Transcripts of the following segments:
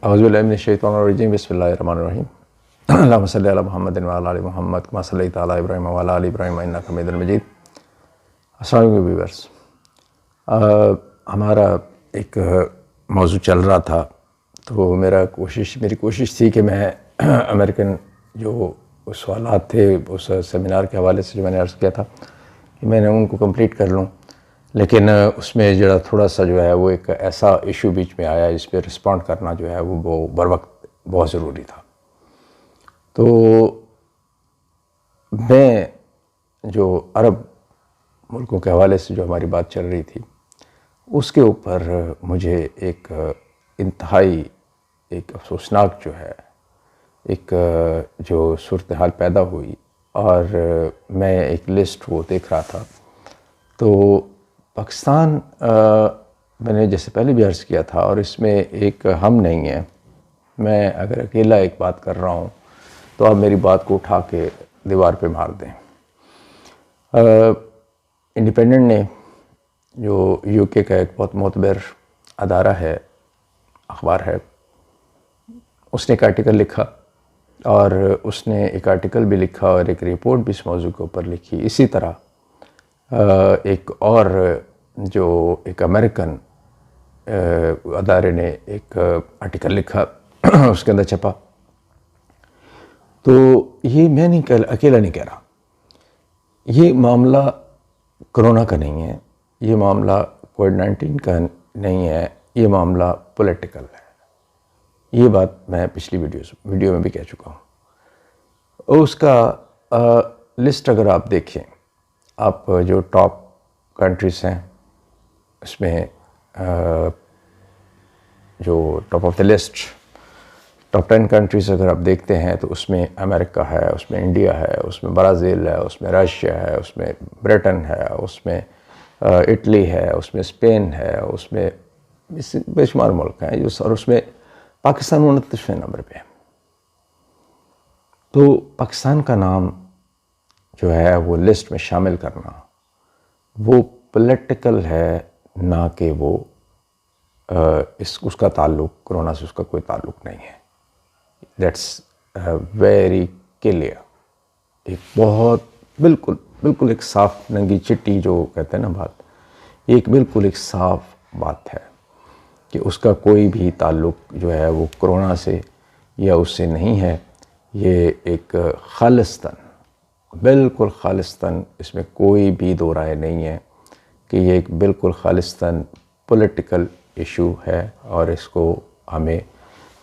اعوذ باللہ من الشیطان الرجیم بسم اللہ الرحمن الرحیم اللہم صلی علی محمد وعلی آل محمد کما صلیت علی ابراہیم وعلی آل ابراہیم انک حمید مجید۔ السلام علیکم ویورز، ہمارا ایک موضوع چل رہا تھا تو میری کوشش تھی کہ میں امریکن جو سوالات تھے اس سیمینار کے حوالے سے جو میں نے عرض کیا تھا کہ میں نے ان کو کمپلیٹ کر لوں، لیکن اس میں تھوڑا سا جو ہے وہ ایک ایسا ایشو بیچ میں آیا جس پہ رسپونڈ کرنا جو ہے وہ بر وقت بہت ضروری تھا۔ تو میں جو عرب ملکوں کے حوالے سے جو ہماری بات چل رہی تھی اس کے اوپر مجھے ایک انتہائی ایک افسوسناک جو ہے ایک جو صورتحال پیدا ہوئی، اور میں ایک لسٹ وہ دیکھ رہا تھا تو پاکستان میں نے جیسے پہلے بھی عرض کیا تھا، اور اس میں ایک ہم نہیں ہیں، میں اگر اکیلا ایک بات کر رہا ہوں تو آپ میری بات کو اٹھا کے دیوار پہ مار دیں۔ انڈیپینڈنٹ نے جو یو کے کا ایک بہت معتبر ادارہ ہے، اخبار ہے، اس نے ایک آرٹیکل لکھا، اور اس نے ایک آرٹیکل بھی لکھا اور ایک رپورٹ بھی اس موضوع کے اوپر لکھی۔ اسی طرح ایک اور جو ایک امریکن ادارے نے ایک آرٹیکل لکھا، اس کے اندر چھپا۔ تو یہ میں اکیلا نہیں کہہ رہا، یہ معاملہ کرونا کا نہیں ہے، یہ معاملہ کووڈ-19 کا نہیں ہے، یہ معاملہ پولیٹیکل ہے۔ یہ بات میں پچھلی ویڈیو میں بھی کہہ چکا ہوں۔ اس کا لسٹ اگر آپ دیکھیں، آپ جو ٹاپ کنٹریز ہیں اس میں جو top of the list top 10 countries اگر آپ دیکھتے ہیں تو اس میں امریکہ ہے، اس میں انڈیا ہے، اس میں برازیل ہے، اس میں رشیا ہے، اس میں برٹن ہے، اس میں اٹلی ہے، اس میں اسپین ہے، اس میں بے شمار ملک ہیں، اور اس میں پاکستان 29ویں نمبر پہ ہے۔ تو پاکستان کا نام جو ہے وہ لسٹ میں شامل کرنا وہ پولیٹیکل ہے، نہ کہ وہ اس کا تعلق کرونا سے اس کا کوئی تعلق نہیں ہے۔ دیٹس ویری کلیئر، ایک بہت بالکل ایک صاف ننگی چٹی جو کہتے ہیں نا بات، ایک بالکل ایک صاف بات ہے کہ اس کا کوئی بھی تعلق جو ہے وہ کرونا سے یا اس سے نہیں ہے۔ یہ ایک بالکل خالصتاً اس میں کوئی بھی دو رائے نہیں ہے کہ یہ ایک بالکل خالصتاً پولیٹیکل ایشو ہے، اور اس کو ہمیں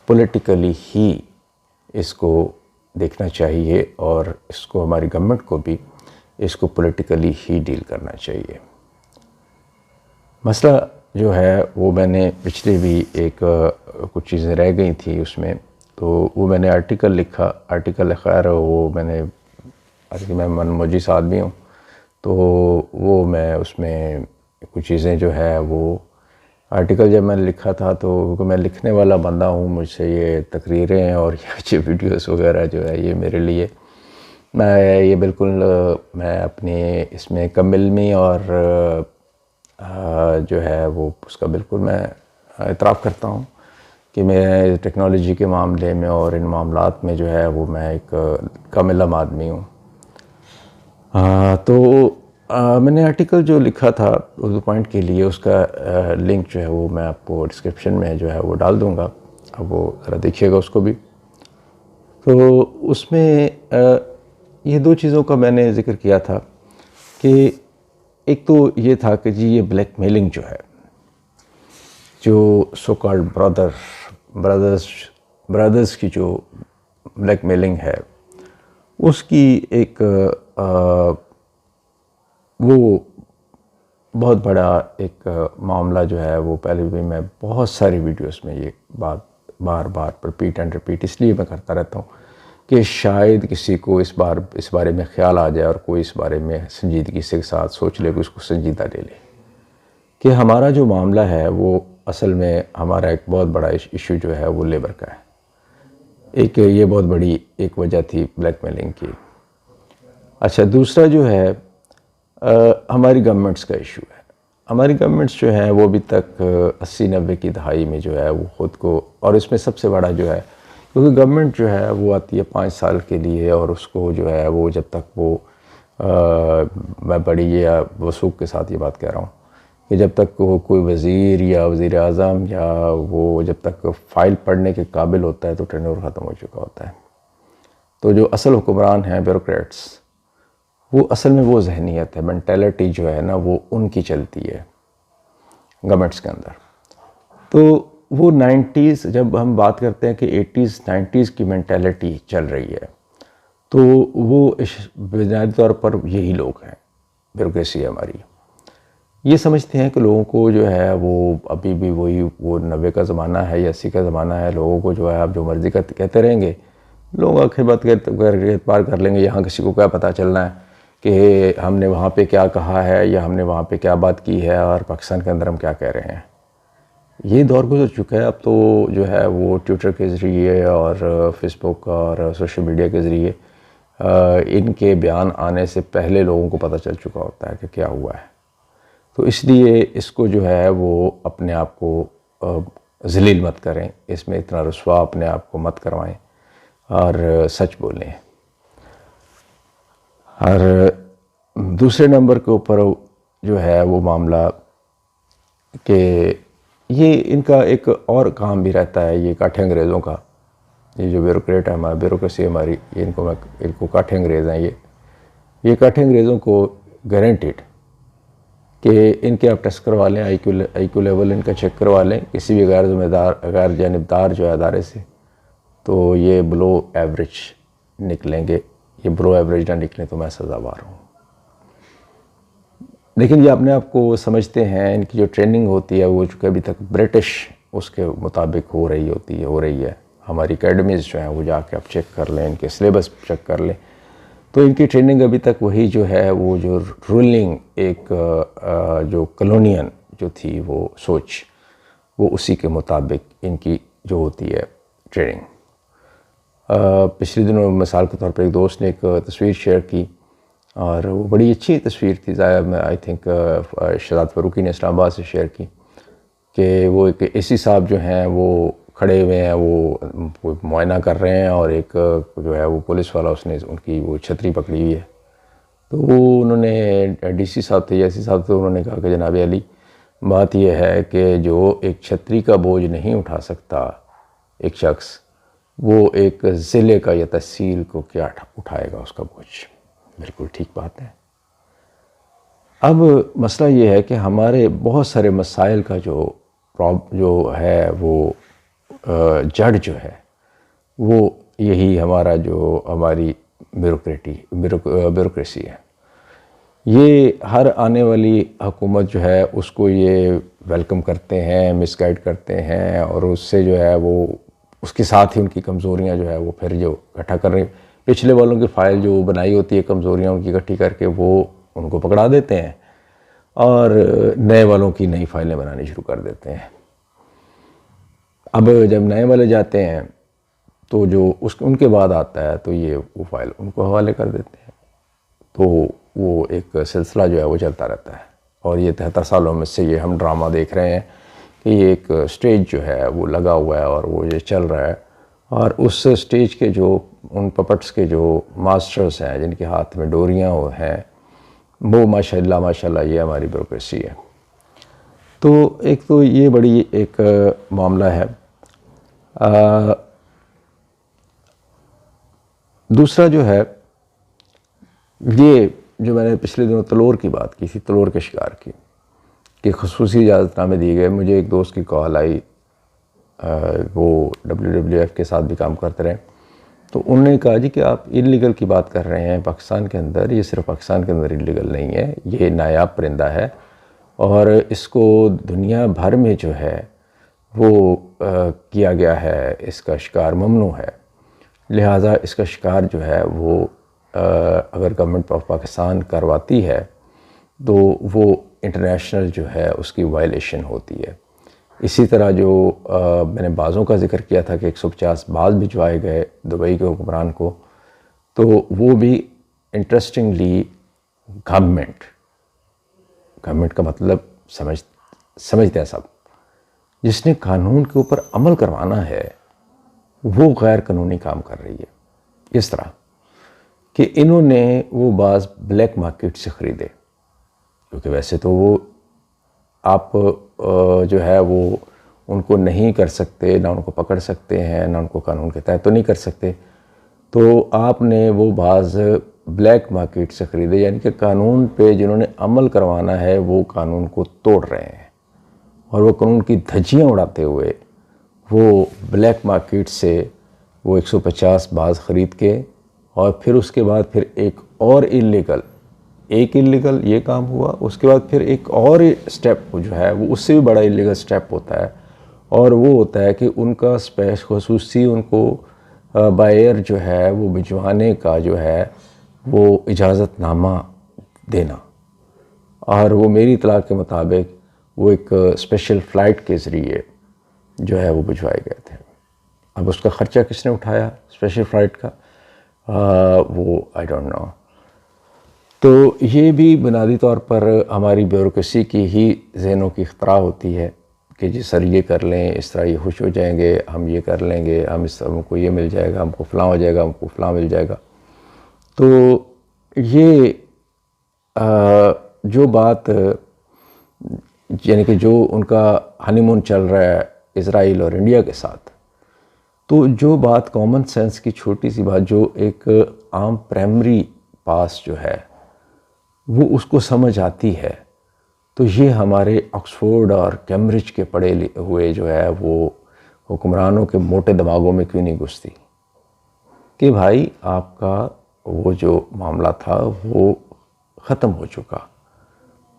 پولیٹیکلی ہی اس کو دیکھنا چاہیے، اور اس کو ہماری گورنمنٹ کو بھی اس کو پولیٹیکلی ہی ڈیل کرنا چاہیے۔ مسئلہ جو ہے وہ میں نے پچھلے بھی کچھ چیزیں رہ گئی تھی اس میں، تو وہ میں نے آرٹیکل لکھا۔ آرٹیکل خیر وہ میں موجز آدمی ہوں، تو وہ میں اس میں کچھ چیزیں جو ہے وہ آرٹیکل جب میں نے لکھا تھا تو میں لکھنے والا بندہ ہوں، مجھ سے یہ تقریریں اور یہ ویڈیوز وغیرہ جو ہے یہ میرے لیے یہ بالکل میں اپنی اس میں کم علمی اور جو ہے وہ اس کا بالکل میں اعتراف کرتا ہوں کہ میں ٹیکنالوجی کے معاملے میں اور ان معاملات میں جو ہے وہ میں ایک کم علم آدمی ہوں۔ تو میں نے آرٹیکل جو لکھا تھا اردو پوائنٹ کے لیے، اس کا لنک جو ہے وہ میں آپ کو ڈسکرپشن میں جو ہے وہ ڈال دوں گا، اب وہ ذرا دیکھیے گا اس کو بھی۔ تو اس میں یہ دو چیزوں کا میں نے ذکر کیا تھا کہ ایک تو یہ تھا کہ جی یہ بلیک میلنگ جو ہے، جو سو کالڈ برادرز کی جو بلیک میلنگ ہے، اس کی ایک وہ بہت بڑا ایک معاملہ جو ہے وہ پہلے بھی میں بہت ساری ویڈیوز میں یہ بات بار ریپیٹ اس لیے میں کرتا رہتا ہوں کہ شاید کسی کو اس بارے میں خیال آ جائے اور کوئی اس بارے میں سنجیدگی سے ساتھ سوچ لے، کہ اس کو سنجیدہ لے لے، کہ ہمارا جو معاملہ ہے وہ اصل میں ہمارا ایک بہت بڑا ایشو جو ہے وہ لیبر کا ہے۔ ایک یہ بہت بڑی ایک وجہ تھی بلیک میلنگ کی۔ اچھا، دوسرا جو ہے ہماری گورنمنٹس کا ایشو ہے۔ ہماری گورنمنٹس جو ہیں وہ ابھی تک 80-90 کی دہائی میں جو ہے وہ خود کو، اور اس میں سب سے بڑا جو ہے، کیونکہ گورنمنٹ جو ہے وہ آتی ہے 5 سال کے لیے، اور اس کو جو ہے وہ جب تک وہ میں بڑی یہ وثوق کے ساتھ یہ بات کہہ رہا ہوں کہ جب تک وہ کوئی وزیر یا وزیر اعظم یا وہ جب تک فائل پڑھنے کے قابل ہوتا ہے تو ٹرن اوور ختم ہو چکا ہوتا ہے. تو جو اصل حکمران ہیں بیوروکریٹس، وہ اصل میں وہ ذہنیت ہے، مینٹیلٹی جو ہے نا وہ ان کی چلتی ہے گورنمنٹس کے اندر. تو وہ 90s جب ہم بات کرتے ہیں کہ 80s 90s کی مینٹیلٹی چل رہی ہے، تو وہ بنیادی طور پر یہی لوگ ہیں، بیوروکریسی ہے ہماری. یہ سمجھتے ہیں کہ لوگوں کو جو ہے وہ ابھی بھی وہی وہ 90 کا زمانہ ہے یا 80 کا زمانہ ہے، لوگوں کو جو ہے آپ جو مرضی کہتے رہیں گے، لوگ آخر بات اعتبار کر لیں گے. یہاں کسی کو کیا پتہ چلنا ہے کہ ہم نے وہاں پہ کیا کہا ہے یا ہم نے وہاں پہ کیا بات کی ہے اور پاکستان کے اندر ہم کیا کہہ رہے ہیں. یہ دور گزر چکا ہے. اب تو جو ہے وہ ٹویٹر کے ذریعے اور فیس بک اور سوشل میڈیا کے ذریعے ان کے بیان آنے سے پہلے لوگوں کو پتہ چل چکا ہوتا ہے کہ کیا ہوا ہے. تو اس لیے اس کو جو ہے وہ اپنے آپ کو ذلیل مت کریں، اس میں اتنا رسوا اپنے آپ کو مت کروائیں اور سچ بولیں. اور دوسرے نمبر کے اوپر جو ہے وہ معاملہ کہ یہ ان کا ایک اور کام بھی رہتا ہے، یہ کاٹھے انگریزوں کا. یہ جو بیوروکریٹ ہے ہمارا، بیوروکریسی ہماری، ان کو کاٹھے انگریز ہیں. یہ کاٹھے انگریزوں کو گارنٹیڈ کہ ان کے آپ ٹیسٹ کروا لیں، آئی کیو لیول ان کا چیک کروا لیں کسی بھی غیر جانبدار جو ہے ادارے سے، تو یہ بلو ایوریج نکلیں گے. یہ بلو ایوریج نہ نکلیں تو میں سزاوار ہوں. لیکن یہ اپنے آپ کو سمجھتے ہیں، ان کی جو ٹریننگ ہوتی ہے وہ چونکہ ابھی تک برٹش اس کے مطابق ہو رہی ہے. ہماری اکیڈمیز جو ہیں وہ جا کے آپ چیک کر لیں، ان کے سلیبس چیک کر لیں، تو ان کی ٹریننگ ابھی تک وہی جو ہے وہ جو رولنگ ایک جو کلونین جو تھی وہ سوچ، وہ اسی کے مطابق ان کی جو ہوتی ہے ٹریننگ. پچھلے دنوں مثال کے طور پر ایک دوست نے ایک تصویر شیئر کی، اور وہ بڑی اچھی تصویر تھی. آئی تھنک شہزاد فاروقی نے اسلام آباد سے شیئر کی کہ وہ ایک اے سی صاحب جو ہیں وہ کھڑے ہوئے ہیں، وہ معائنہ کر رہے ہیں، اور ایک جو ہے وہ پولیس والا اس نے ان کی وہ چھتری پکڑی ہوئی ہے. تو وہ انہوں نے ڈی سی صاحب تھے یا سی صاحب تھے، انہوں نے کہا کہ جناب علی، بات یہ ہے کہ جو ایک چھتری کا بوجھ نہیں اٹھا سکتا ایک شخص، وہ ایک ضلع کا یا تحصیل کو کیا اٹھائے گا اس کا بوجھ. بالکل ٹھیک بات ہے. اب مسئلہ یہ ہے کہ ہمارے بہت سارے مسائل کا جو ہے وہ جڑ جو ہے وہ یہی ہماری بیوروکریسی ہے. یہ ہر آنے والی حکومت جو ہے اس کو یہ ویلکم کرتے ہیں، مس گائیڈ کرتے ہیں، اور اس سے جو ہے وہ اس کے ساتھ ہی ان کی کمزوریاں جو ہے وہ پھر جو اکٹھا کر رہے ہیں. پچھلے والوں کی فائل جو بنائی ہوتی ہے کمزوریاں ان کی اکٹھی کر کے وہ ان کو پکڑا دیتے ہیں، اور نئے والوں کی نئی فائلیں بنانی شروع کر دیتے ہیں. اب جب نئے والے جاتے ہیں تو جو ان کے بعد آتا ہے تو یہ وہ فائل ان کو حوالے کر دیتے ہیں. تو وہ ایک سلسلہ جو ہے وہ چلتا رہتا ہے. اور یہ 73 سالوں میں سے یہ ہم ڈرامہ دیکھ رہے ہیں کہ یہ ایک سٹیج جو ہے وہ لگا ہوا ہے اور وہ یہ چل رہا ہے. اور اس سٹیج کے جو ان پپٹس کے جو ماسٹرز ہیں جن کے ہاتھ میں ڈوریاں ہیں، وہ ماشاءاللہ یہ ہماری بیوروکریسی ہے. تو ایک تو یہ بڑی ایک معاملہ ہے. دوسرا جو ہے یہ جو میں نے پچھلے دنوں تلور کی بات کی تھی، تلور کے شکار کی، کہ خصوصی اجازت نامے دیے گئے. مجھے ایک دوست کی کال آئی، وہ WWF کے ساتھ بھی کام کرتے رہے. تو انہوں نے کہا جی کہ آپ انلیگل کی بات کر رہے ہیں پاکستان کے اندر. یہ صرف پاکستان کے اندر انلیگل نہیں ہے، یہ نایاب پرندہ ہے، اور اس کو دنیا بھر میں جو ہے وہ کیا گیا ہے، اس کا شکار ممنوع ہے. لہٰذا اس کا شکار جو ہے وہ اگر گورنمنٹ آف پاکستان کرواتی ہے تو وہ انٹرنیشنل جو ہے اس کی وائلیشن ہوتی ہے. اسی طرح جو میں نے بازوں کا ذکر کیا تھا کہ 150 باز بھجوائے گئے دبئی کے حکمران کو، تو وہ بھی انٹرسٹنگلی گورنمنٹ کا مطلب سمجھتے ہیں سب، جس نے قانون کے اوپر عمل کروانا ہے وہ غیر قانونی کام کر رہی ہے۔ اس طرح کہ انہوں نے وہ بعض بلیک مارکیٹ سے خریدے، کیونکہ ویسے تو وہ آپ جو ہے وہ ان کو نہیں کر سکتے، نہ ان کو پکڑ سکتے ہیں، نہ ان کو قانون کے تحت تو نہیں کر سکتے، تو آپ نے وہ بعض بلیک مارکیٹ سے خریدے، یعنی کہ قانون پہ جنہوں نے عمل کروانا ہے وہ قانون کو توڑ رہے ہیں، اور وہ قانون کی دھجیاں اڑاتے ہوئے وہ بلیک مارکیٹ سے وہ 150 بعض خرید کے، اور پھر اس کے بعد پھر ایک اور اللیگل یہ کام ہوا، اس کے بعد پھر ایک اور سٹیپ جو ہے وہ اس سے بھی بڑا اللیگل سٹیپ ہوتا ہے، اور وہ ہوتا ہے کہ ان کا خصوصی ان کو بائر جو ہے وہ بھجوانے کا جو ہے وہ اجازت نامہ دینا، اور وہ میری اطلاع کے مطابق وہ ایک اسپیشل فلائٹ کے ذریعے جو ہے وہ بھجوائے گئے تھے۔ اب اس کا خرچہ کس نے اٹھایا اسپیشل فلائٹ کا، وہ آئی ڈونٹ نو۔ تو یہ بھی بنیادی طور پر ہماری بیوروکریسی کی ہی ذہنوں کی اختراع ہوتی ہے کہ جی سر یہ کر لیں، اس طرح یہ خوش ہو جائیں گے، ہم یہ کر لیں گے، ہم اس طرح ہم کو یہ مل جائے گا، ہم کو فلاں ہو جائے گا، ہم کو فلاں مل جائے گا۔ تو یہ جو بات یعنی کہ جو ان کا ہنی مون چل رہا ہے اسرائیل اور انڈیا کے ساتھ، تو جو بات کامن سینس کی چھوٹی سی بات جو ایک عام پرائمری پاس جو ہے وہ اس کو سمجھ آتی ہے، تو یہ ہمارے آکسفورڈ اور کیمبرج کے پڑھے ہوئے جو ہے وہ حکمرانوں کے موٹے دماغوں میں کیوں نہیں گھستی کہ بھائی آپ کا وہ جو معاملہ تھا وہ ختم ہو چکا،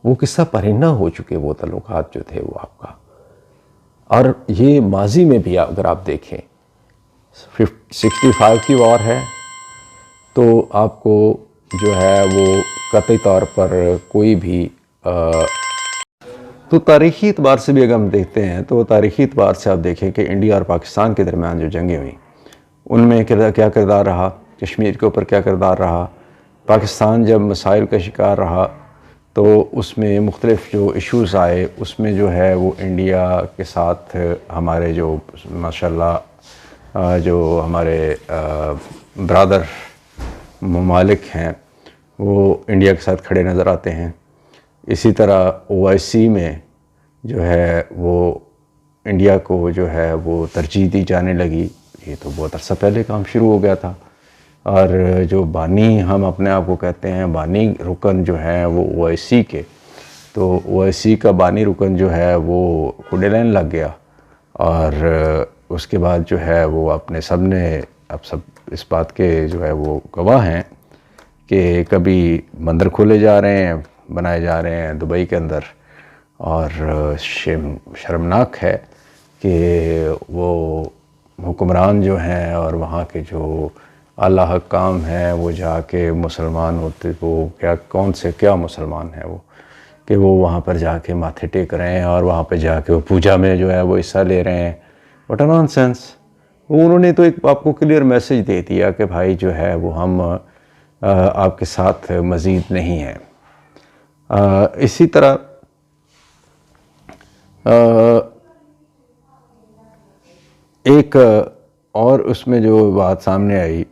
وہ قصہ پرہنہ ہو چکے، وہ تعلقات جو تھے وہ آپ کا۔ اور یہ ماضی میں بھی اگر آپ دیکھیں 65 کی وار ہے، تو آپ کو جو ہے وہ قطعی طور پر کوئی بھی تو تاریخی اعتبار سے بھی اگر ہم دیکھتے ہیں تو تاریخی اعتبار سے آپ دیکھیں کہ انڈیا اور پاکستان کے درمیان جو جنگیں ہوئیں ان میں کیا کردار رہا، کشمیر کے اوپر کیا کردار رہا، پاکستان جب مسائل کا شکار رہا تو اس میں مختلف جو ایشوز آئے، اس میں جو ہے وہ انڈیا کے ساتھ ہمارے جو ماشاءاللہ جو ہمارے برادر ممالک ہیں وہ انڈیا کے ساتھ کھڑے نظر آتے ہیں۔ اسی طرح OIC میں جو ہے وہ انڈیا کو جو ہے وہ ترجیح دی جانے لگی، یہ تو بہت عرصہ پہلے کام شروع ہو گیا تھا۔ اور جو بانی ہم اپنے آپ کو کہتے ہیں، بانی رکن جو ہیں وہ OIC کے، تو OIC کا بانی رکن جو ہے وہ کوڈے لائن لگ گیا، اور اس کے بعد جو ہے وہ اپنے سب نے اب سب اس بات کے جو ہے وہ گواہ ہیں کہ کبھی بندر کھولے جا رہے ہیں، بنائے جا رہے ہیں دبئی کے اندر، اور شرمناک ہے کہ وہ حکمران جو ہیں اور وہاں کے جو اعلیٰ حکام ہیں وہ جا کے مسلمان ہوتے، وہ کیا مسلمان ہیں وہ کہ وہ وہاں پر جا کے ماتھے ٹیک رہے ہیں، اور وہاں پہ جا کے وہ پوجا میں جو ہے وہ حصہ لے رہے ہیں۔ What a naan sense. وہ انہوں نے تو ایک آپ کو کلیئر میسج دے دیا کہ بھائی جو ہے وہ ہم آپ کے ساتھ مزید نہیں ہیں۔ اسی طرح ایک اور اس میں جو بات سامنے آئی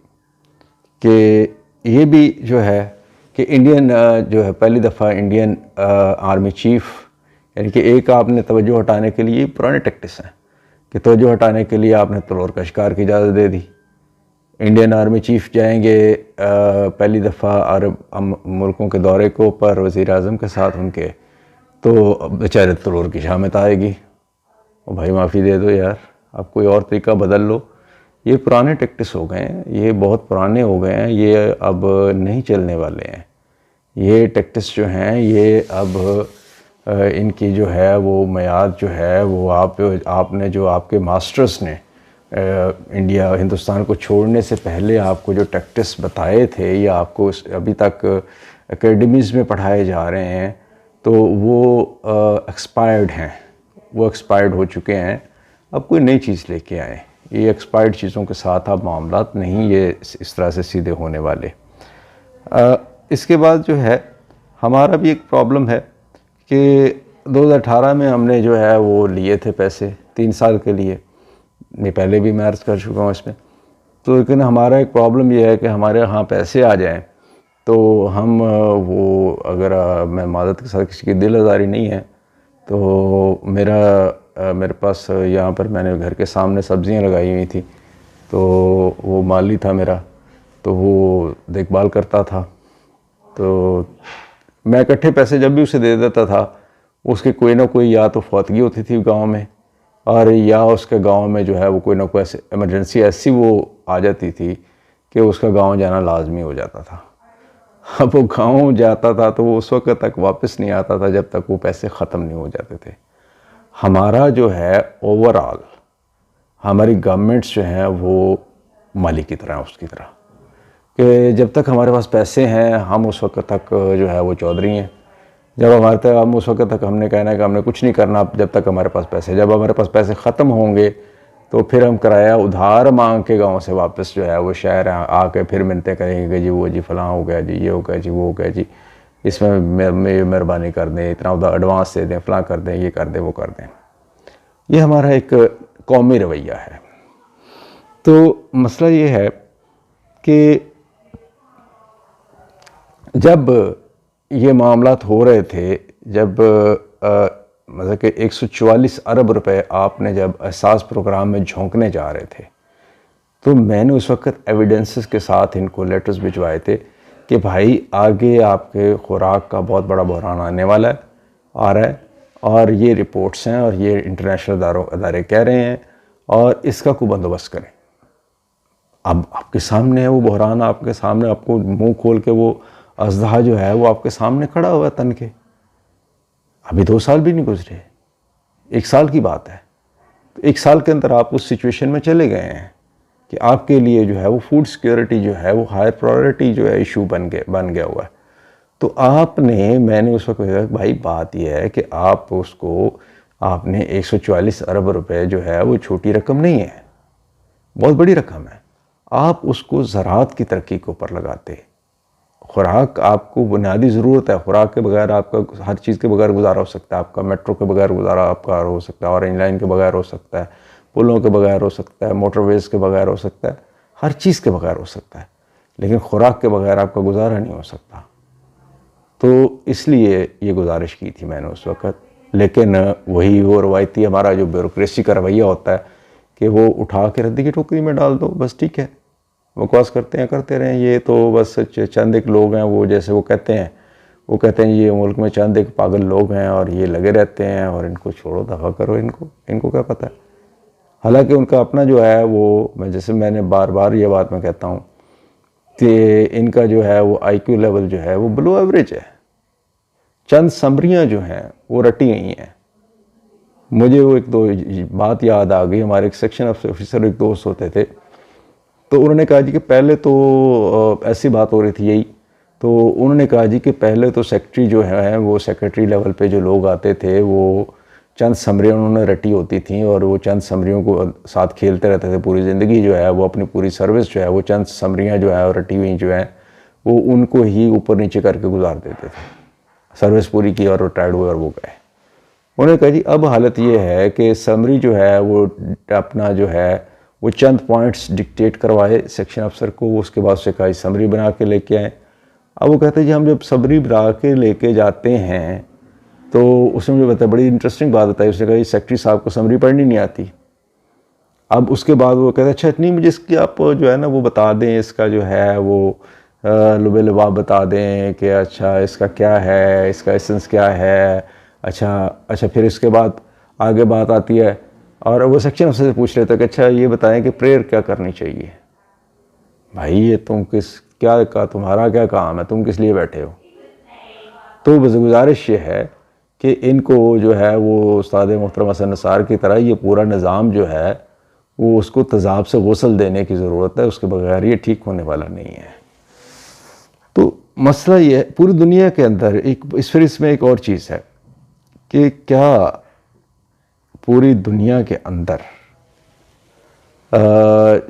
کہ یہ بھی جو ہے کہ انڈین جو ہے پہلی دفعہ انڈین آرمی چیف، یعنی کہ ایک آپ نے توجہ ہٹانے کے لیے پرانے ٹیکٹس ہیں کہ توجہ ہٹانے کے لیے آپ نے تلوار کا شکار کی اجازت دے دی۔ انڈین آرمی چیف جائیں گے پہلی دفعہ عرب ملکوں کے دورے کو پر وزیر اعظم کے ساتھ ان کے، تو بیچارے تلوار کی شامت آئے گی، اور بھائی معافی دے دو یار، اب کوئی اور طریقہ بدل لو۔ یہ پرانے ٹیکٹس ہو گئے ہیں، یہ بہت پرانے ہو گئے ہیں، یہ اب نہیں چلنے والے ہیں۔ یہ ٹیکٹس جو ہیں یہ اب ان کی جو ہے وہ میعاد جو ہے وہ آپ نے جو آپ کے ماسٹرز نے انڈیا ہندوستان کو چھوڑنے سے پہلے آپ کو جو ٹیکٹس بتائے تھے یا آپ کو ابھی تک اکیڈمیز میں پڑھائے جا رہے ہیں، تو وہ ایکسپائرڈ ہیں، وہ ایکسپائرڈ ہو چکے ہیں۔ اب کوئی نئی چیز لے کے آئیں، یہ ایکسپائرڈ چیزوں کے ساتھ اب معاملات نہیں یہ اس طرح سے سیدھے ہونے والے۔ اس کے بعد جو ہے ہمارا بھی ایک پرابلم ہے کہ 2018 میں ہم نے جو ہے وہ لیے تھے پیسے 3 سال کے لیے. میں پہلے بھی میں عرض کر چکا ہوں اس میں. تو لیکن ہمارا ایک پرابلم یہ ہے کہ ہمارے ہاں پیسے آ جائیں تو ہم وہ اگر میں معذرت کے ساتھ کسی کی دل آزاری نہیں ہے تو میرے پاس یہاں پر میں نے گھر کے سامنے سبزیاں لگائی ہوئی تھی تو وہ مالی تھا میرا تو وہ دیکھ بھال کرتا تھا. تو میں اکٹھے پیسے جب بھی اسے دے دیتا تھا اس کی کوئی نہ کوئی یا تو فوتگی ہوتی تھی گاؤں میں اور یا اس کے گاؤں میں جو ہے وہ کوئی نہ کوئی ایمرجنسی ایسی وہ آ جاتی تھی کہ اس کا گاؤں جانا لازمی ہو جاتا تھا. اب وہ گاؤں جاتا تھا تو وہ اس وقت تک واپس نہیں آتا تھا جب تک وہ پیسے ختم نہیں ہو جاتے تھے. ہمارا جو ہے اوورآل ہماری گورنمنٹس جو ہیں وہ مالی کی طرح اس کی طرح کہ جب تک ہمارے پاس پیسے ہیں ہم اس وقت تک جو ہے وہ چودھری ہیں. جب ہم اس وقت تک ہم نے کہنا ہے کہ ہم نے کچھ نہیں کرنا جب تک ہمارے پاس پیسے. جب ہمارے پاس پیسے ختم ہوں گے تو پھر ہم کرایہ ادھار مانگ کے گاؤں سے واپس جو ہے وہ شہر آ کے پھر منتیں کریں گے کہ جی وہ جی فلاں ہو گیا جی یہ ہو گیا جی وہ ہو گیا جی اس میں مہربانی کر دیں اتنا ادھر ایڈوانس دے دیں فلاں کر دیں یہ کر دیں وہ کر دیں. یہ ہمارا ایک قومی رویہ ہے. تو مسئلہ یہ ہے کہ جب یہ معاملات ہو رہے تھے جب مطلب کہ 144 ارب روپے آپ نے جب احساس پروگرام میں جھونکنے جا رہے تھے تو میں نے اس وقت ایویڈنسز کے ساتھ ان کو لیٹرز بھجوائے تھے کہ بھائی آگے آپ کے خوراک کا بہت بڑا بحران آنے والا ہے آ رہا ہے اور یہ رپورٹس ہیں اور یہ انٹرنیشنل ادارے کہہ رہے ہیں اور اس کا کوئی بندوبست کریں. اب آپ کے سامنے ہے وہ بحران آپ کے سامنے آپ کو منہ کھول کے وہ اژدہا جو ہے وہ آپ کے سامنے کھڑا ہوا ہے تن کے. ابھی 2 سال بھی نہیں گزرے 1 سال کی بات ہے. 1 سال کے اندر آپ اس سچویشن میں چلے گئے ہیں کہ آپ کے لیے جو ہے وہ فوڈ سیکیورٹی جو ہے وہ ہائر پرائیورٹی جو ہے ایشو بن گیا ہوا ہے. تو میں نے اس وقت کہا بھائی بات یہ ہے کہ آپ نے 144 ارب روپے جو ہے وہ چھوٹی رقم نہیں ہے بہت بڑی رقم ہے. آپ اس کو زراعت کی ترقی کے اوپر لگاتے. خوراک آپ کو بنیادی ضرورت ہے. خوراک کے بغیر آپ کا ہر چیز کے بغیر گزارا ہو سکتا ہے. آپ کا میٹرو کے بغیر گزارا آپ کا ہو سکتا ہے اورنج لائن کے بغیر ہو سکتا ہے پلوں کے بغیر ہو سکتا ہے موٹر ویز کے بغیر ہو سکتا ہے ہر چیز کے بغیر ہو سکتا ہے لیکن خوراک کے بغیر آپ کا گزارا نہیں ہو سکتا. تو اس لیے یہ گزارش کی تھی میں نے اس وقت. لیکن وہی وہ روایتی ہمارا جو بیوروکریسی کا رویہ ہوتا ہے کہ وہ اٹھا کے ردی کی ٹوکری میں ڈال دو بس ٹھیک ہے بکواس کرتے رہیں. یہ تو بس چند ایک لوگ ہیں وہ جیسے وہ کہتے ہیں یہ ملک میں چند ایک پاگل لوگ ہیں اور یہ لگے رہتے ہیں اور ان کو چھوڑو دفع کرو ان کو کیا پتہ ہے. حالانکہ ان کا اپنا جو ہے وہ میں نے بار بار یہ بات میں کہتا ہوں کہ ان کا جو ہے وہ آئی کیو لیول جو ہے وہ بلو ایوریج ہے. چند سمریاں جو ہیں وہ رٹی گئی ہیں. مجھے وہ ایک دو بات یاد آ گئی. ہمارے ایک سیکشن آفیسر ایک دوست ہوتے تھے تو انہوں نے کہا جی کہ پہلے تو ایسی بات ہو رہی تھی یہی تو انہوں نے کہا جی کہ پہلے تو سیکٹری جو ہے وہ سیکرٹری لیول پہ جو لوگ آتے تھے وہ چند سمریاں انہوں نے رٹی ہوتی تھیں اور وہ چند سمریوں کو ساتھ کھیلتے رہتے تھے پوری زندگی جو ہے وہ اپنی پوری سروس جو ہے وہ چند سمریاں جو ہے رٹی ہوئی جو ہیں وہ ان کو ہی اوپر نیچے کر کے گزار دیتے تھے. سروس پوری کی اور ریٹائرڈ ہوئے اور وہ گئے. انہوں نے کہا جی اب حالت یہ ہے کہ سمری جو ہے وہ اپنا جو ہے وہ چند پوائنٹس ڈکٹیٹ کروائے سیکشن افسر کو. اس کے بعد سے کہا سمری بنا کے لے کے آئیں. اب وہ کہتے ہیں جی ہم جب سمری بنا کے لے کے جاتے ہیں تو اس نے مجھے بتایا بڑی انٹرسٹنگ بات بتائی. اس نے کہا جی سیکرٹری صاحب کو سمری پڑھنی نہیں آتی. اب اس کے بعد وہ کہتے ہیں اچھا نہیں مجھے اس کی آپ جو ہے نا وہ بتا دیں اس کا جو ہے وہ لبے لباب بتا دیں کہ اچھا اس کا کیا ہے اس کا ایسنس کیا ہے. اچھا پھر اس کے بعد آگے بات آتی ہے اور وہ سیکشن افسر سے پوچھ رہے تھے کہ اچھا یہ بتائیں کہ پریئر کیا کرنی چاہیے. بھائی یہ تمہارا کیا کام ہے تم کس لیے بیٹھے ہو. تو گزارش یہ ہے کہ ان کو جو ہے وہ استاد محترم حسن نثار کی طرح یہ پورا نظام جو ہے وہ اس کو تذاب سے غسل دینے کی ضرورت ہے. اس کے بغیر یہ ٹھیک ہونے والا نہیں ہے. تو مسئلہ یہ ہے پوری دنیا کے اندر اس میں ایک اور چیز ہے کہ کیا پوری دنیا کے اندر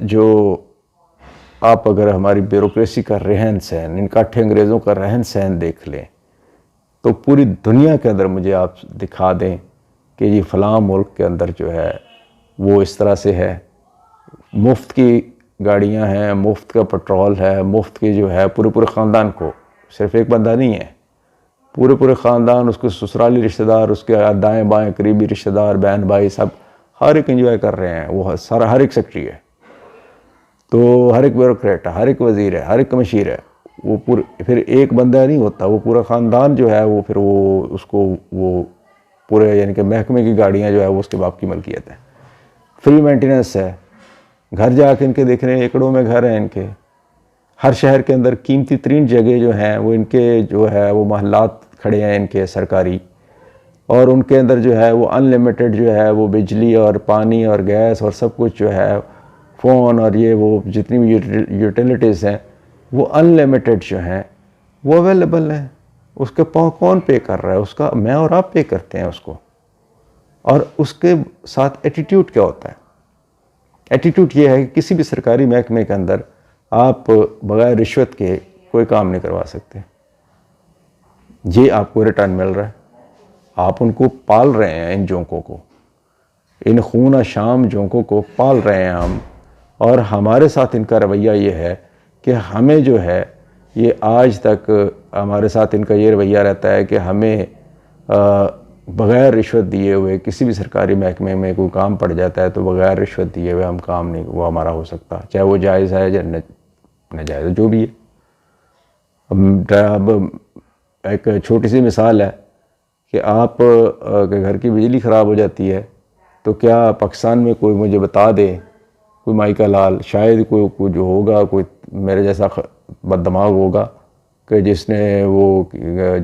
جو آپ اگر ہماری بیوروکریسی کا رہن سہن ان کاٹھے انگریزوں کا رہن سہن دیکھ لیں تو پوری دنیا کے اندر مجھے آپ دکھا دیں کہ یہ فلاں ملک کے اندر جو ہے وہ اس طرح سے ہے، مفت کی گاڑیاں ہیں، مفت کا پٹرول ہے، مفت کی جو ہے پورے خاندان کو، صرف ایک بندہ نہیں ہے، پورے خاندان، اس کے سسرالی رشتہ دار، اس کے دائیں بائیں قریبی رشتہ دار، بہن بھائی، سب ہر ایک انجوائے کر رہے ہیں، وہ سارا ہر ایک سیکٹری ہے، تو ہر ایک بیوروکریٹ ہے، ہر ایک وزیر ہے، ہر ایک کمشیر ہے، وہ پھر ایک بندہ نہیں ہوتا، وہ پورا خاندان جو ہے وہ پھر وہ اس کو وہ پورے یعنی کہ محکمے کی گاڑیاں جو ہے وہ اس کے باپ کی ملکیت ہے، فری مینٹیننس ہے، گھر جا کے ان کے دیکھ رہے ہیں، ایکڑوں میں گھر ہیں ان کے، ہر شہر کے اندر قیمتی ترین جگہ جو ہیں وہ ان کے جو ہے وہ محلات کھڑے ہیں ان کے سرکاری، اور ان کے اندر جو ہے وہ ان لمیٹڈ جو ہے وہ بجلی اور پانی اور گیس اور سب کچھ جو ہے، فون اور یہ وہ جتنی بھی یوٹیلیٹیز ہیں وہ ان لمیٹڈ جو ہیں وہ اویلیبل ہیں، اس کے کون پے کر رہا ہے؟ اس کا میں اور آپ پے کرتے ہیں اس کو، اور اس کے ساتھ ایٹیٹیوڈ کیا ہوتا ہے؟ ایٹیٹیوڈ یہ ہے کہ کسی بھی سرکاری محکمے کے اندر آپ بغیر رشوت کے کوئی کام نہیں کروا سکتے، یہ آپ کو ریٹرن مل رہا ہے، آپ ان کو پال رہے ہیں، ان جونکوں کو، ان خون شام جونکوں کو پال رہے ہیں ہم، اور ہمارے ساتھ ان کا رویہ یہ ہے کہ ہمیں جو ہے یہ آج تک ہمارے ساتھ ان کا یہ رویہ رہتا ہے کہ ہمیں بغیر رشوت دیے ہوئے کسی بھی سرکاری محکمے میں کوئی کام پڑ جاتا ہے تو بغیر رشوت دیے ہوئے ہم کام نہیں وہ ہمارا ہو سکتا، چاہے وہ جائز ہے یا ناجائز جو بھی ہے۔ اب ایک چھوٹی سی مثال ہے کہ آپ کے گھر کی بجلی خراب ہو جاتی ہے تو کیا پاکستان میں کوئی مجھے بتا دے، کوئی مائی کا لال، شاید کوئی جو ہوگا، کوئی میرے جیسا بد دماغ ہوگا کہ جس نے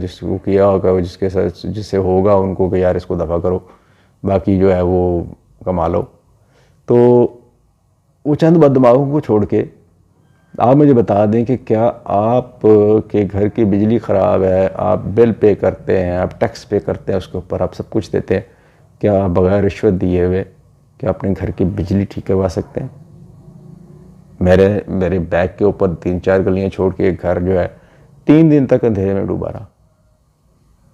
جس کو کیا ہوگا، جس سے ہوگا ان کو کہ یار اس کو دفع کرو، باقی جو ہے وہ کما لو، تو وہ چند بد دماغوں کو چھوڑ کے آپ مجھے بتا دیں کہ کیا آپ کے گھر کی بجلی خراب ہے، آپ بل پے کرتے ہیں، آپ ٹیکس پے کرتے ہیں اس کے اوپر، آپ سب کچھ دیتے ہیں، کیا بغیر رشوت دیے ہوئے کیا اپنے گھر کی بجلی ٹھیک کروا سکتے ہیں؟ میرے بیک کے اوپر 3-4 گلیاں چھوڑ کے ایک گھر جو ہے 3 دن تک اندھیرے میں ڈوبا رہا،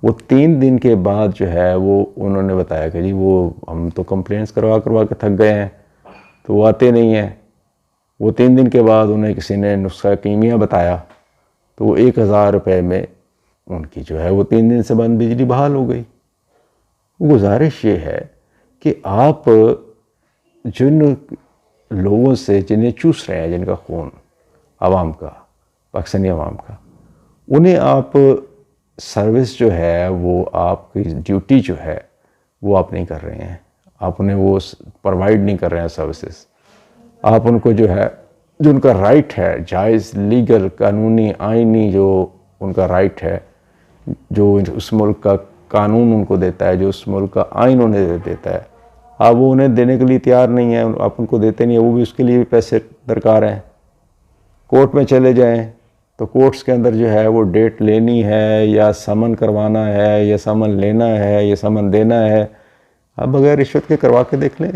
وہ 3 دن کے بعد جو ہے وہ انہوں نے بتایا کہ جی وہ ہم تو کمپلینس کروا کے تھک گئے ہیں تو وہ آتے نہیں ہیں، وہ 3 دن کے بعد انہیں کسی نے نسخہ کیمیا بتایا تو وہ 1000 روپے میں ان کی جو ہے وہ 3 دن سے بند بجلی بحال ہو گئی۔ گزارش یہ ہے کہ آپ جن لوگوں سے جنہیں چوس رہے ہیں، جن کا خون عوام کا، پاکستانی عوام کا، انہیں آپ سروس جو ہے وہ آپ کی ڈیوٹی جو ہے وہ آپ نہیں کر رہے ہیں، آپ انہیں وہ پرووائڈ نہیں کر رہے ہیں سروسز، آپ ان کو جو ہے جو ان کا رائٹ ہے، جائز لیگل قانونی آئینی جو ان کا رائٹ ہے، جو اس ملک کا قانون ان کو دیتا ہے، جو اس ملک کا آئین انہیں دیتا ہے، آپ وہ انہیں دینے کے لیے تیار نہیں ہیں، آپ ان کو دیتے نہیں ہیں، وہ بھی اس کے لیے بھی پیسے درکار ہیں۔ کورٹ میں چلے جائیں تو کورٹس کے اندر جو ہے وہ ڈیٹ لینی ہے یا سمن کروانا ہے یا سمن لینا ہے یا سمن دینا ہے، آپ بغیر رشوت کے کروا کے دیکھ لیں۔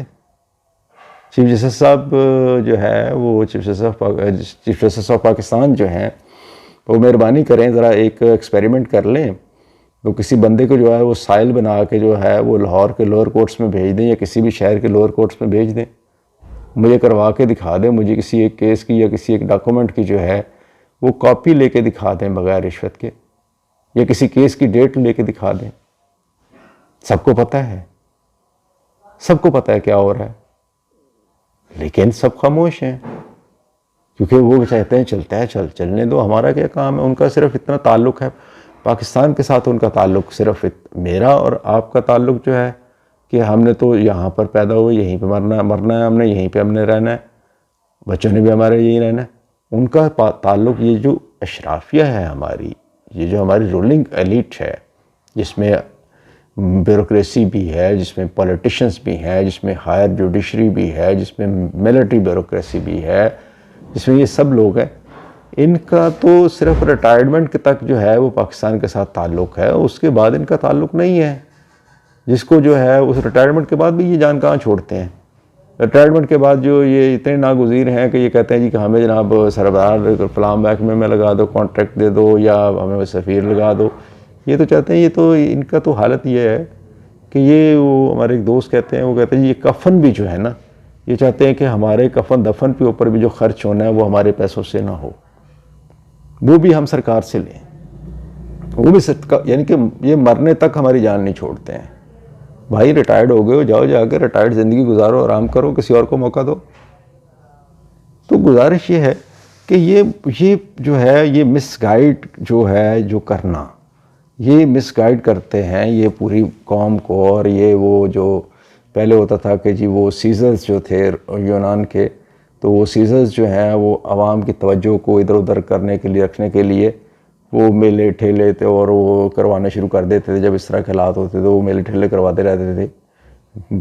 چیف جسٹس صاحب جو ہے وہ چیف جسٹس آف پاکستان جو ہیں وہ مہربانی کریں، ذرا ایک ایکسپیریمنٹ کر لیں، تو کسی بندے کو جو ہے وہ سائل بنا کے جو ہے وہ لاہور کے لوور کورٹس میں بھیج دیں یا کسی بھی شہر کے لوور کورٹس میں بھیج دیں، مجھے کروا کے دکھا دیں، مجھے کسی ایک کیس کی یا کسی ایک ڈاکومنٹ کی جو ہے وہ کاپی لے کے دکھا دیں بغیر رشوت کے، یا کسی کیس کی ڈیٹ لے کے دکھا دیں۔ سب کو پتہ ہے، سب کو پتہ ہے کیا ہو رہا ہے، لیکن سب خاموش ہیں کیونکہ وہ چاہتے ہیں چلتا ہے چلنے دو، ہمارا کیا کام ہے۔ ان کا صرف اتنا تعلق ہے پاکستان کے ساتھ، ان کا تعلق صرف میرا اور آپ کا تعلق جو ہے کہ ہم نے تو یہاں پر پیدا ہوئے، یہیں پہ مرنا ہے، ہم نے یہیں پہ ہم نے رہنا ہے، بچوں نے بھی ہمارے یہیں رہنا ہے۔ ان کا تعلق یہ جو اشرافیہ ہے ہماری، یہ جو ہماری رولنگ ایلیٹ ہے، جس میں بیوروکریسی بھی ہے، جس میں پولیٹیشنز بھی ہیں، جس میں ہائر جوڈیشری بھی ہے، جس میں ملٹری بیوروکریسی بھی ہے، جس میں یہ سب لوگ ہیں، ان کا تو صرف ریٹائرمنٹ تک جو ہے وہ پاکستان کے ساتھ تعلق ہے، اس کے بعد ان کا تعلق نہیں ہے۔ جس کو جو ہے اس ریٹائرمنٹ کے بعد بھی یہ جان کہاں چھوڑتے ہیں؟ ریٹائرمنٹ کے بعد جو یہ اتنے ناگزیر ہیں کہ یہ کہتے ہیں جی کہ ہمیں جناب سربراہ فلاں محکمے میں لگا دو، کانٹریکٹ دے دو، یا ہمیں سفیر لگا دو، یہ تو چاہتے ہیں، یہ تو ان کا تو حالت یہ ہے کہ یہ وہ ہمارے ایک دوست کہتے ہیں، وہ کہتے ہیں یہ کفن بھی جو ہے نا، یہ چاہتے ہیں کہ ہمارے کفن دفن کے اوپر بھی جو خرچ ہونا ہے وہ ہمارے پیسوں سے نہ ہو، وہ بھی ہم سرکار سے لیں، وہ بھی یعنی کہ یہ مرنے تک ہماری جان نہیں چھوڑتے ہیں. بھائی ریٹائرڈ ہو گئے ہو، جاؤ جا کے ریٹائرڈ زندگی گزارو، آرام کرو، کسی اور کو موقع دو. تو گزارش یہ ہے کہ یہ جو ہے، یہ مس گائیڈ جو ہے جو کرنا، یہ مس گائیڈ کرتے ہیں یہ پوری قوم کو. اور یہ وہ جو پہلے ہوتا تھا کہ جی وہ سیزرز جو تھے یونان کے، تو وہ سیزرز جو ہیں وہ عوام کی توجہ کو ادھر ادھر کرنے کے لیے، رکھنے کے لیے وہ میلے ٹھیلے تھے اور وہ کروانے شروع کر دیتے تھے. جب اس طرح کے حالات ہوتے تھے وہ میلے ٹھیلے کرواتے رہتے تھے.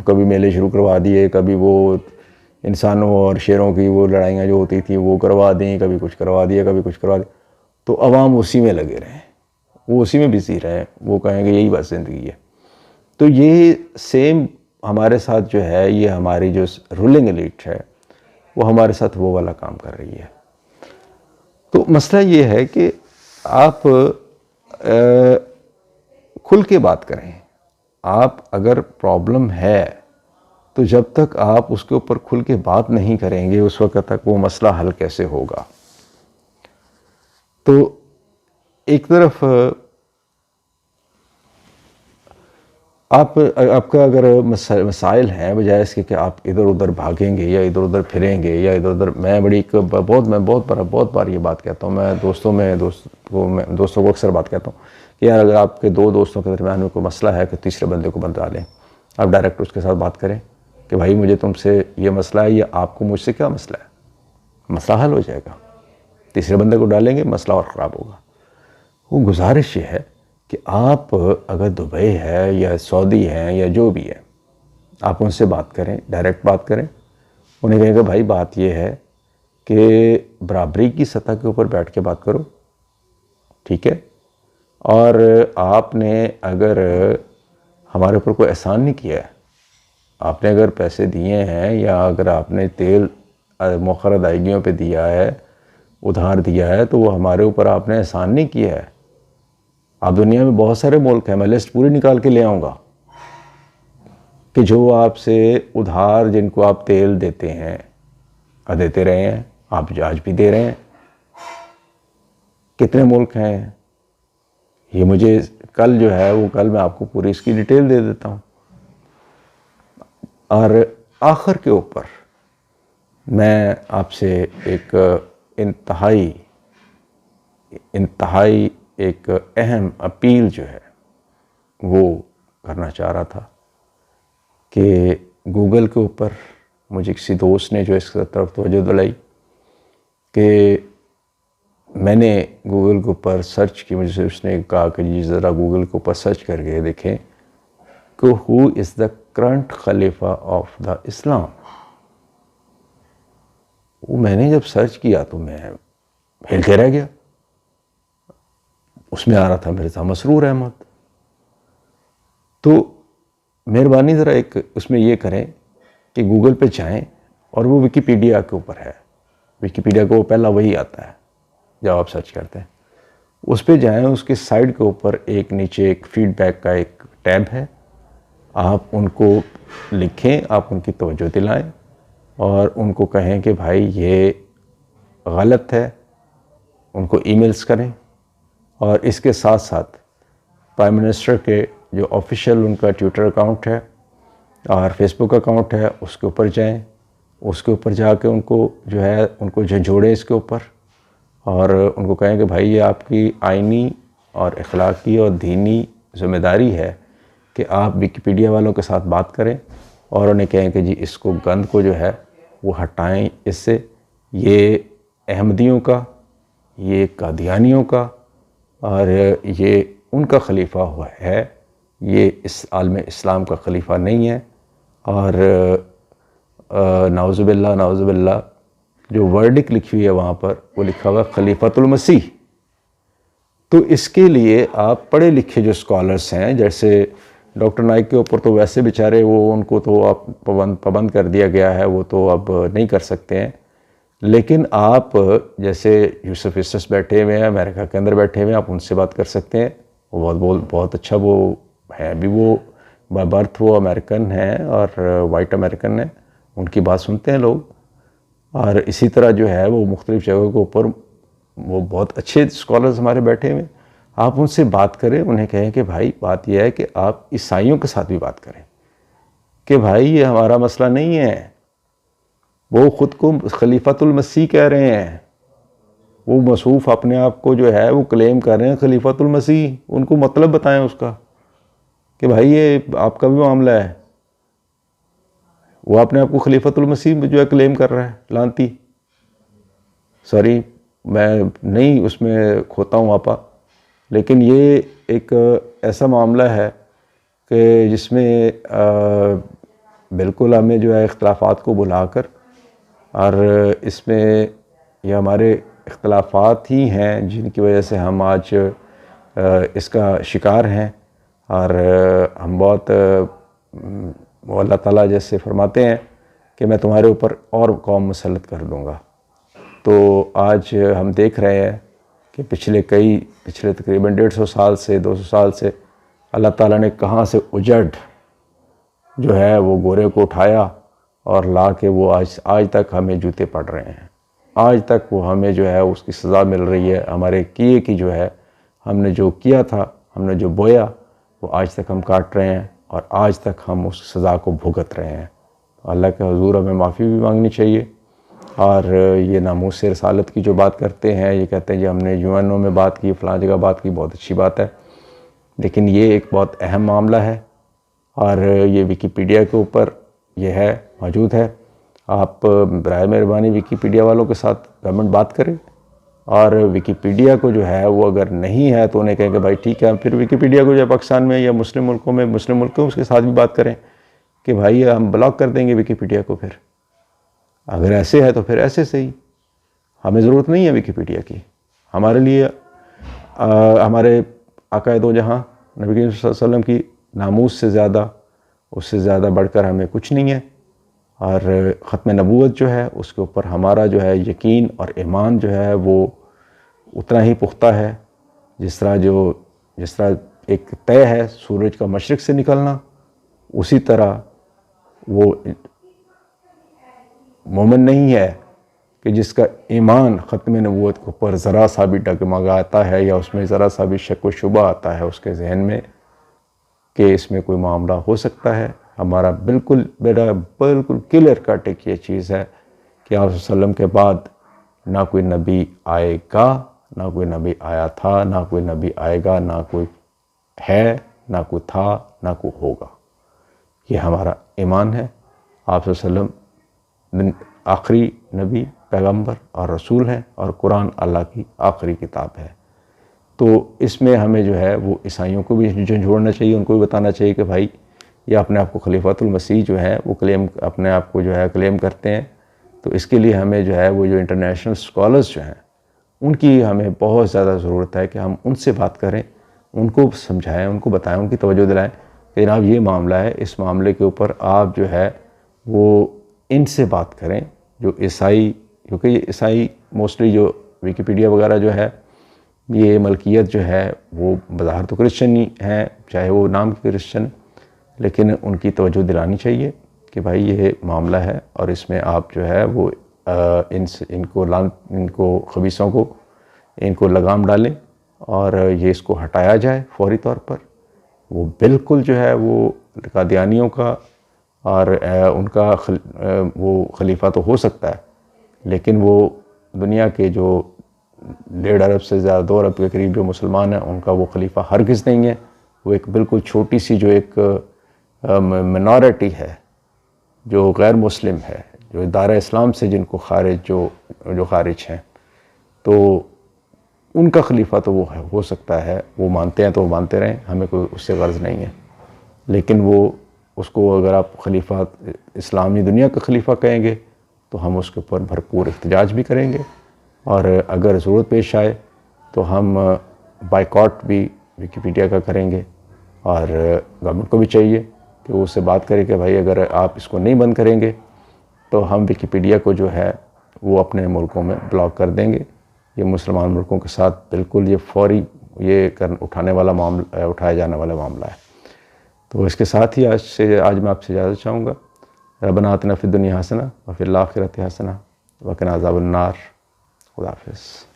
کبھی میلے شروع کروا دیے، کبھی وہ انسانوں اور شیروں کی وہ لڑائیاں جو ہوتی تھیں وہ کروا دیں، کبھی کچھ کروا دیا، کبھی کچھ کروا دیا. تو عوام اسی میں لگے رہیں، وہ اسی میں بزی رہیں، وہ کہیں گے یہی بس زندگی ہے. تو یہ سیم ہمارے ساتھ جو ہے، یہ ہماری جو رولنگ ایلیٹ ہے وہ ہمارے ساتھ وہ والا کام کر رہی ہے. تو مسئلہ یہ ہے کہ آپ کھل کے بات کریں. آپ اگر پرابلم ہے تو جب تک آپ اس کے اوپر کھل کے بات نہیں کریں گے اس وقت تک وہ مسئلہ حل کیسے ہوگا. تو ایک طرف آپ کا اگر مسائل ہیں، بجائے اس کے کہ آپ ادھر ادھر بھاگیں گے یا ادھر ادھر پھریں گے یا ادھر ادھر، میں بہت بار یہ بات کہتا ہوں، میں دوستوں کو اکثر بات کہتا ہوں کہ یار اگر آپ کے دو دوستوں کے درمیان میں کوئی مسئلہ ہے کہ تیسرے بندے کو بندہ لیں، آپ ڈائریکٹ اس کے ساتھ بات کریں کہ بھائی مجھے تم سے یہ مسئلہ ہے، یا آپ کو مجھ سے کیا مسئلہ ہے، مسئلہ حل ہو جائے گا. تیسرے بندے کو ڈالیں گے مسئلہ اور خراب ہوگا. وہ گزارش یہ ہے کہ آپ اگر دبئی ہے یا سعودی ہیں یا جو بھی ہے، آپ ان سے بات کریں، ڈائریکٹ بات کریں. انہیں کہیں کہ بھائی بات یہ ہے کہ برابری کی سطح کے اوپر بیٹھ کے بات کرو، ٹھیک ہے. اور آپ نے اگر ہمارے اوپر کوئی احسان نہیں کیا ہے، آپ نے اگر پیسے دیے ہیں یا اگر آپ نے تیل مؤخر ادائیگیوں پہ دیا ہے، ادھار دیا ہے، تو وہ ہمارے اوپر آپ نے احسان نہیں کیا ہے. آپ دنیا میں بہت سارے ملک ہیں، میں لسٹ پوری نکال کے لے آؤں گا کہ جو آپ سے ادھار، جن کو آپ تیل دیتے ہیں، دیتے رہے ہیں، آپ آج بھی دے رہے ہیں. کتنے ملک ہیں یہ؟ مجھے کل جو ہے وہ کل میں آپ کو پوری اس کی ڈیٹیل دے دیتا ہوں. اور آخر کے اوپر میں آپ سے ایک انتہائی ایک اہم اپیل جو ہے وہ کرنا چاہ رہا تھا کہ گوگل کے اوپر مجھے کسی دوست نے جو اس طرف توجہ دلائی کہ میں نے گوگل کے اوپر سرچ کی، مجھے اس نے کہا کہ جی ذرا گوگل کے اوپر سرچ کر کے دیکھیں کہ ہو از دا کرنٹ خلیفہ آف دا اسلام. وہ میں نے جب سرچ کیا تو میں ہل کے رہ گیا. اس میں آ رہا تھا مرزا مسرور احمد. تو مہربانی ذرا ایک اس میں یہ کریں کہ گوگل پہ جائیں اور وہ ویکیپیڈیا کے اوپر ہے، ویکیپیڈیا کو پہلا وہی آتا ہے جب آپ سرچ کرتے ہیں، اس پہ جائیں. اس کے سائڈ کے اوپر ایک نیچے ایک فیڈ بیک کا ایک ٹیب ہے، آپ ان کو لکھیں، آپ ان کی توجہ دلائیں اور ان کو کہیں کہ بھائی یہ غلط ہے، ان کو ای میلز کریں. اور اس کے ساتھ ساتھ پرائم منسٹر کے جو آفیشیل ان کا ٹویٹر اکاؤنٹ ہے اور فیس بک اکاؤنٹ ہے، اس کے اوپر جائیں، اس کے اوپر جا کے ان کو جو ہے ان کو جھنجھوڑیں اس کے اوپر، اور ان کو کہیں کہ بھائی یہ آپ کی آئینی اور اخلاقی اور دینی ذمہ داری ہے کہ آپ ویکیپیڈیا والوں کے ساتھ بات کریں اور انہیں کہیں کہ جی اس کو گند کو جو ہے وہ ہٹائیں اس سے. یہ احمدیوں کا، یہ قادیانیوں کا اور یہ ان کا خلیفہ ہوا ہے، یہ اس عالم اسلام کا خلیفہ نہیں ہے. اور نعوذ باللہ جو ورڈک لکھی ہوئی ہے وہاں پر وہ لکھا ہوا خلیفۃ المسیح. تو اس کے لیے آپ پڑھے لکھے جو اسکالرس ہیں، جیسے ڈاکٹر نائک کے اوپر تو ویسے بیچارے وہ ان کو تو آپ پابند کر دیا گیا ہے، وہ تو اب نہیں کر سکتے ہیں. لیکن آپ جیسے یوسف اسس بیٹھے ہوئے ہیں امریکہ کے اندر بیٹھے ہوئے ہیں، آپ ان سے بات کر سکتے ہیں. وہ بہت اچھا وہ ہے بھی، وہ بائی برتھ وہ امریکن ہیں اور وائٹ امریکن ہیں، ان کی بات سنتے ہیں لوگ. اور اسی طرح جو ہے وہ مختلف جگہوں کے اوپر وہ بہت اچھے اسکالرز ہمارے بیٹھے ہوئے. آپ ان سے بات کریں، انہیں کہیں کہ بھائی بات یہ ہے کہ آپ عیسائیوں کے ساتھ بھی بات کریں کہ بھائی یہ ہمارا مسئلہ نہیں ہے. وہ خود کو خلیفۃ المسیح کہہ رہے ہیں، وہ موصوف اپنے آپ کو جو ہے وہ کلیم کر رہے ہیں خلیفۃ المسیح. ان کو مطلب بتائیں اس کا کہ بھائی یہ آپ کا بھی معاملہ ہے. وہ اپنے آپ کو خلیفۃ المسیح جو ہے کلیم کر رہا ہے، لانتی. سوری میں نہیں اس میں کھوتا ہوں آپا، لیکن یہ ایک ایسا معاملہ ہے کہ جس میں بالکل ہمیں جو ہے اختلافات کو بلا کر، اور اس میں یہ ہمارے اختلافات ہی ہیں جن کی وجہ سے ہم آج اس کا شکار ہیں. اور ہم بہت وہ اللہ تعالیٰ جیسے فرماتے ہیں کہ میں تمہارے اوپر اور قوم مسلط کر دوں گا. تو آج ہم دیکھ رہے ہیں کہ پچھلے تقریباً 150 سال سے 200 سال سے اللہ تعالیٰ نے کہاں سے اجڑ جو ہے وہ گورے کو اٹھایا اور لا کے وہ آج تک ہمیں جوتے پڑ رہے ہیں. آج تک وہ ہمیں جو ہے اس کی سزا مل رہی ہے. ہمارے کیے کی جو ہے، ہم نے جو کیا تھا، ہم نے جو بویا، وہ آج تک ہم کاٹ رہے ہیں اور آج تک ہم اس سزا کو بھگت رہے ہیں. اللہ کے حضور ہمیں معافی بھی مانگنی چاہیے. اور یہ ناموس رسالت کی جو بات کرتے ہیں، یہ کہتے ہیں جی ہم نے یونانوں میں بات کی، فلاں جگہ بات کی، بہت اچھی بات ہے، لیکن یہ ایک بہت اہم معاملہ ہے اور یہ ویکیپیڈیا کے اوپر یہ ہے، موجود ہے. آپ برائے مہربانی ویکیپیڈیا والوں کے ساتھ گورنمنٹ بات کریں، اور ویکیپیڈیا کو جو ہے وہ اگر نہیں ہے تو انہیں کہیں کہ بھائی ٹھیک ہے، ہم پھر ویکیپیڈیا کو جو ہے پاکستان میں یا مسلم ملکوں اس کے ساتھ بھی بات کریں کہ بھائی ہم بلاک کر دیں گے ویکیپیڈیا کو. پھر اگر ایسے ہے تو پھر ایسے سے ہی، ہمیں ضرورت نہیں ہے ویکیپیڈیا کی. ہمارے لیے ہمارے آقا دو جہاں نبی کریم صلی اللہ علیہ وسلم کی ناموس سے زیادہ، اس سے زیادہ بڑھ کر ہمیں کچھ نہیں ہے. اور ختم نبوت جو ہے اس کے اوپر ہمارا جو ہے یقین اور ایمان جو ہے وہ اتنا ہی پختہ ہے جس طرح ایک طے ہے سورج کا مشرق سے نکلنا، اسی طرح وہ مومن نہیں ہے کہ جس کا ایمان ختم نبوت کے اوپر ذرا سا بھی ڈگمگاتا ہے یا اس میں ذرا سا بھی شک و شبہ آتا ہے اس کے ذہن میں کہ اس میں کوئی معاملہ ہو سکتا ہے. ہمارا بالکل کلیئر کٹ ایک یہ چیز ہے کہ آپ صلی اللہ علیہ وسلم کے بعد نہ کوئی نبی آئے گا، نہ کوئی نبی آیا تھا، نہ کوئی نبی آئے گا، نہ کوئی ہے، نہ کوئی تھا، نہ کوئی ہوگا. یہ ہمارا ایمان ہے. آپ صلی اللہ علیہ وسلم آخری نبی، پیغمبر اور رسول ہیں، اور قرآن اللہ کی آخری کتاب ہے. تو اس میں ہمیں جو ہے وہ عیسائیوں کو بھی جوڑنا چاہیے، ان کو بھی بتانا چاہیے کہ بھائی یہ اپنے آپ کو خلیفۃ المسیح جو ہے وہ اپنے آپ کو جو ہے کلیم کرتے ہیں. تو اس کے لیے ہمیں جو ہے وہ جو انٹرنیشنل اسکالرز جو ہیں ان کی ہمیں بہت زیادہ ضرورت ہے کہ ہم ان سے بات کریں، ان کو سمجھائیں، ان کو بتائیں، ان کی توجہ دلائیں کہ جناب یہ معاملہ ہے، اس معاملے کے اوپر آپ جو ہے وہ ان سے بات کریں جو عیسائی، کیونکہ یہ عیسائی موسٹلی جو ویکیپیڈیا وغیرہ جو ہے یہ ملکیت جو ہے وہ بظاہر تو کرسچن ہی ہیں، چاہے وہ نام کی کرسچن، لیکن ان کی توجہ دلانی چاہیے کہ بھائی یہ معاملہ ہے اور اس میں آپ جو ہے وہ ان کو خبیثوں کو ان کو لگام ڈالیں اور یہ اس کو ہٹایا جائے فوری طور پر. وہ بالکل جو ہے وہ قادیانیوں کا اور ان کا وہ خلیفہ تو ہو سکتا ہے، لیکن وہ دنیا کے جو 1.5 ارب سے زیادہ 2 ارب کے قریب جو مسلمان ہیں ان کا وہ خلیفہ ہرگز نہیں ہے. وہ ایک بالکل چھوٹی سی جو ایک منارٹی ہے جو غیر مسلم ہے، جو دائرہ اسلام سے جن کو جو خارج ہیں، تو ان کا خلیفہ تو وہ ہو سکتا ہے. وہ مانتے ہیں تو وہ مانتے رہیں، ہمیں کوئی اس سے غرض نہیں ہے. لیکن وہ اس کو اگر آپ خلیفہ اسلامی دنیا کا خلیفہ کہیں گے تو ہم اس کے اوپر بھرپور احتجاج بھی کریں گے، اور اگر ضرورت پیش آئے تو ہم بائیکاٹ بھی ویکیپیڈیا کا کریں گے. اور گورنمنٹ کو بھی چاہیے کہ وہ اس سے بات کرے کہ بھائی اگر آپ اس کو نہیں بند کریں گے تو ہم ویکیپیڈیا کو جو ہے وہ اپنے ملکوں میں بلاک کر دیں گے. یہ مسلمان ملکوں کے ساتھ بالکل یہ فوری یہ اٹھانے والا معاملہ، اٹھایا جانے والا معاملہ ہے۔ تو اس کے ساتھ ہی آج میں آپ سے اجازت چاہوں گا۔ ربنا آتنا فی الدنیا حسنہ وفی الآخرۃ حسنہ وقنا عذاب النار۔ خدا حافظ۔